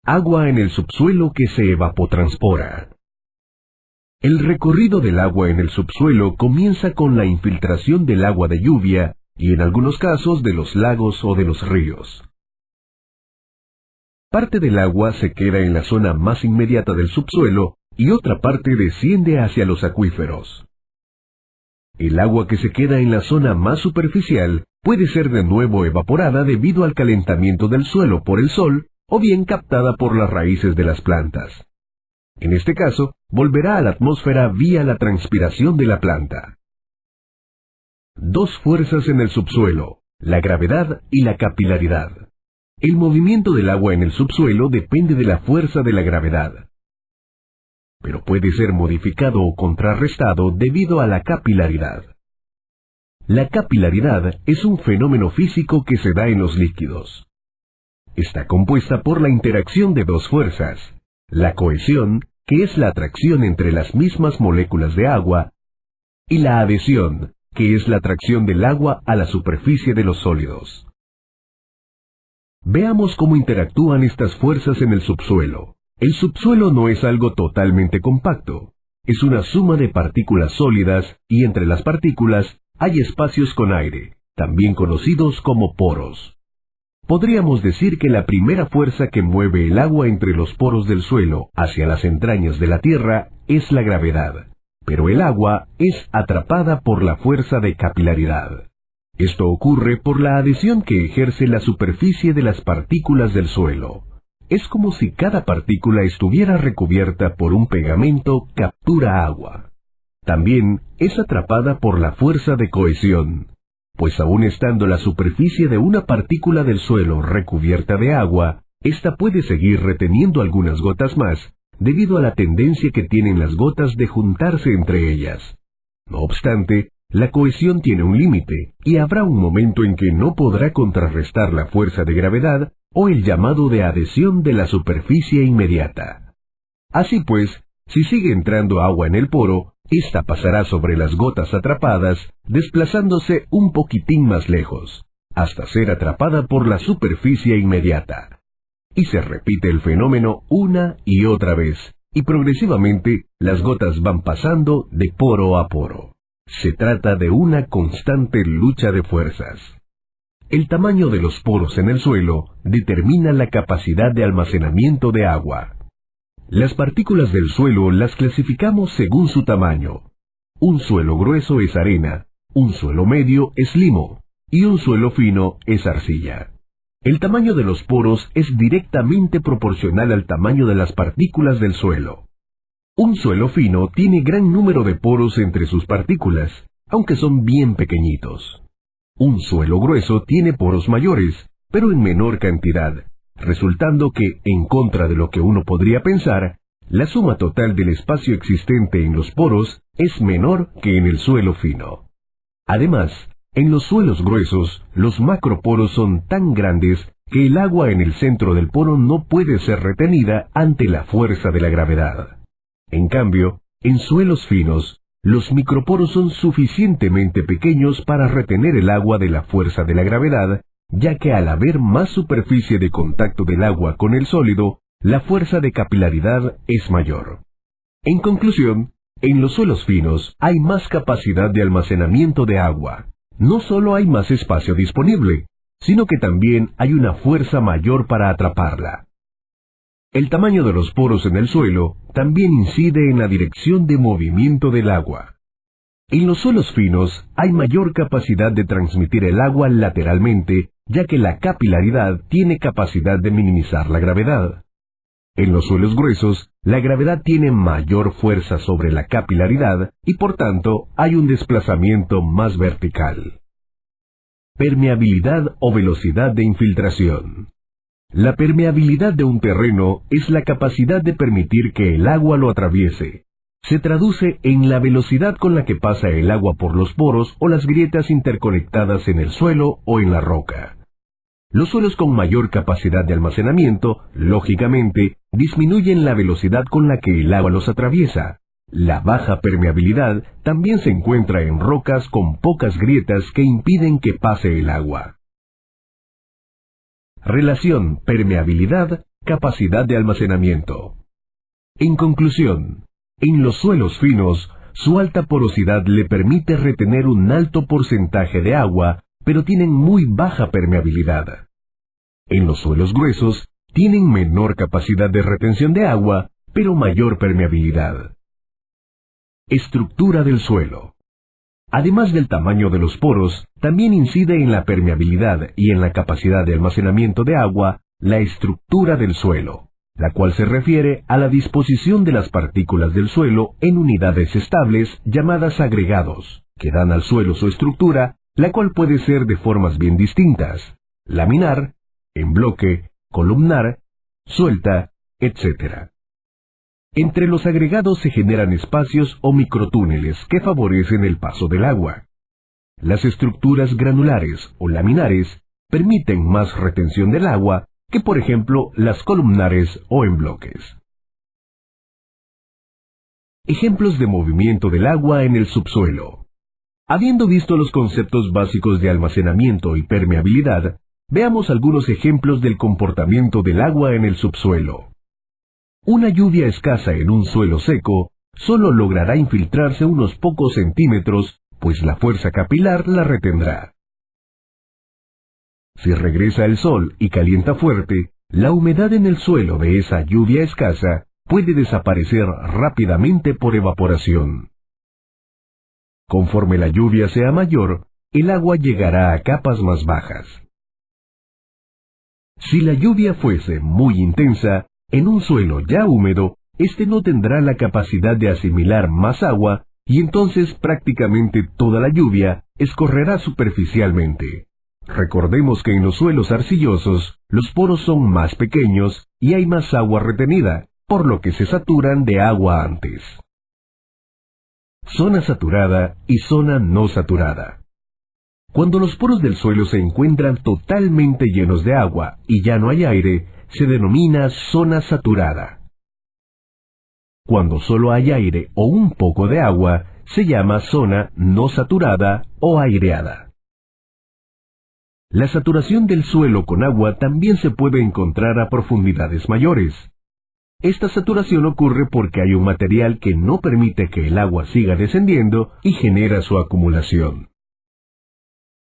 Agua en el subsuelo que se evapotranspora. El recorrido del agua en el subsuelo comienza con la infiltración del agua de lluvia y en algunos casos de los lagos o de los ríos. Parte del agua se queda en la zona más inmediata del subsuelo y otra parte desciende hacia los acuíferos. El agua que se queda en la zona más superficial puede ser de nuevo evaporada debido al calentamiento del suelo por el sol o bien captada por las raíces de las plantas. En este caso, volverá a la atmósfera vía la transpiración de la planta. Dos fuerzas en el subsuelo, la gravedad y la capilaridad. El movimiento del agua en el subsuelo depende de la fuerza de la gravedad, pero puede ser modificado o contrarrestado debido a la capilaridad. La capilaridad es un fenómeno físico que se da en los líquidos. Está compuesta por la interacción de dos fuerzas, la cohesión, que es la atracción entre las mismas moléculas de agua, y la adhesión, que es la atracción del agua a la superficie de los sólidos. Veamos cómo interactúan estas fuerzas en el subsuelo. El subsuelo no es algo totalmente compacto, es una suma de partículas sólidas y entre las partículas hay espacios con aire, también conocidos como poros. Podríamos decir que la primera fuerza que mueve el agua entre los poros del suelo hacia las entrañas de la Tierra es la gravedad, pero el agua es atrapada por la fuerza de capilaridad. Esto ocurre por la adhesión que ejerce la superficie de las partículas del suelo. Es como si cada partícula estuviera recubierta por un pegamento que captura agua. También es atrapada por la fuerza de cohesión, pues aun estando la superficie de una partícula del suelo recubierta de agua, ésta puede seguir reteniendo algunas gotas más, debido a la tendencia que tienen las gotas de juntarse entre ellas. No obstante, la cohesión tiene un límite, y habrá un momento en que no podrá contrarrestar la fuerza de gravedad o el llamado de adhesión de la superficie inmediata. Así pues, si sigue entrando agua en el poro, ésta pasará sobre las gotas atrapadas, desplazándose un poquitín más lejos, hasta ser atrapada por la superficie inmediata. Y se repite el fenómeno una y otra vez, y progresivamente las gotas van pasando de poro a poro. Se trata de una constante lucha de fuerzas. El tamaño de los poros en el suelo determina la capacidad de almacenamiento de agua. Las partículas del suelo las clasificamos según su tamaño. Un suelo grueso es arena, un suelo medio es limo, y un suelo fino es arcilla. El tamaño de los poros es directamente proporcional al tamaño de las partículas del suelo. Un suelo fino tiene gran número de poros entre sus partículas, aunque son bien pequeñitos. Un suelo grueso tiene poros mayores, pero en menor cantidad, resultando que, en contra de lo que uno podría pensar, la suma total del espacio existente en los poros es menor que en el suelo fino. Además, en los suelos gruesos, los macroporos son tan grandes que el agua en el centro del poro no puede ser retenida ante la fuerza de la gravedad. En cambio, en suelos finos, los microporos son suficientemente pequeños para retener el agua de la fuerza de la gravedad, ya que al haber más superficie de contacto del agua con el sólido, la fuerza de capilaridad es mayor. En conclusión, en los suelos finos hay más capacidad de almacenamiento de agua. No solo hay más espacio disponible, sino que también hay una fuerza mayor para atraparla. El tamaño de los poros en el suelo también incide en la dirección de movimiento del agua. En los suelos finos hay mayor capacidad de transmitir el agua lateralmente, ya que la capilaridad tiene capacidad de minimizar la gravedad. En los suelos gruesos, la gravedad tiene mayor fuerza sobre la capilaridad y por tanto hay un desplazamiento más vertical. Permeabilidad o velocidad de infiltración. La permeabilidad de un terreno es la capacidad de permitir que el agua lo atraviese. Se traduce en la velocidad con la que pasa el agua por los poros o las grietas interconectadas en el suelo o en la roca. Los suelos con mayor capacidad de almacenamiento, lógicamente, disminuyen la velocidad con la que el agua los atraviesa. La baja permeabilidad también se encuentra en rocas con pocas grietas que impiden que pase el agua. Relación permeabilidad capacidad de almacenamiento. En conclusión, en los suelos finos, su alta porosidad le permite retener un alto porcentaje de agua, pero tienen muy baja permeabilidad. En los suelos gruesos, tienen menor capacidad de retención de agua, pero mayor permeabilidad. Estructura del suelo. Además del tamaño de los poros, también incide en la permeabilidad y en la capacidad de almacenamiento de agua la estructura del suelo, la cual se refiere a la disposición de las partículas del suelo en unidades estables llamadas agregados, que dan al suelo su estructura, la cual puede ser de formas bien distintas: laminar, en bloque, columnar, suelta, etc. Entre los agregados se generan espacios o microtúneles que favorecen el paso del agua. Las estructuras granulares o laminares permiten más retención del agua que, por ejemplo, las columnares o en bloques. Ejemplos de movimiento del agua en el subsuelo. Habiendo visto los conceptos básicos de almacenamiento y permeabilidad, veamos algunos ejemplos del comportamiento del agua en el subsuelo. Una lluvia escasa en un suelo seco solo logrará infiltrarse unos pocos centímetros, pues la fuerza capilar la retendrá. Si regresa el sol y calienta fuerte, la humedad en el suelo de esa lluvia escasa puede desaparecer rápidamente por evaporación. Conforme la lluvia sea mayor, el agua llegará a capas más bajas. Si la lluvia fuese muy intensa, en un suelo ya húmedo, éste no tendrá la capacidad de asimilar más agua y entonces prácticamente toda la lluvia escorrerá superficialmente. Recordemos que en los suelos arcillosos, los poros son más pequeños y hay más agua retenida, por lo que se saturan de agua antes. Zona saturada y zona no saturada. Cuando los poros del suelo se encuentran totalmente llenos de agua y ya no hay aire, se denomina zona saturada. Cuando solo hay aire o un poco de agua, se llama zona no saturada o aireada. La saturación del suelo con agua también se puede encontrar a profundidades mayores. Esta saturación ocurre porque hay un material que no permite que el agua siga descendiendo y genera su acumulación.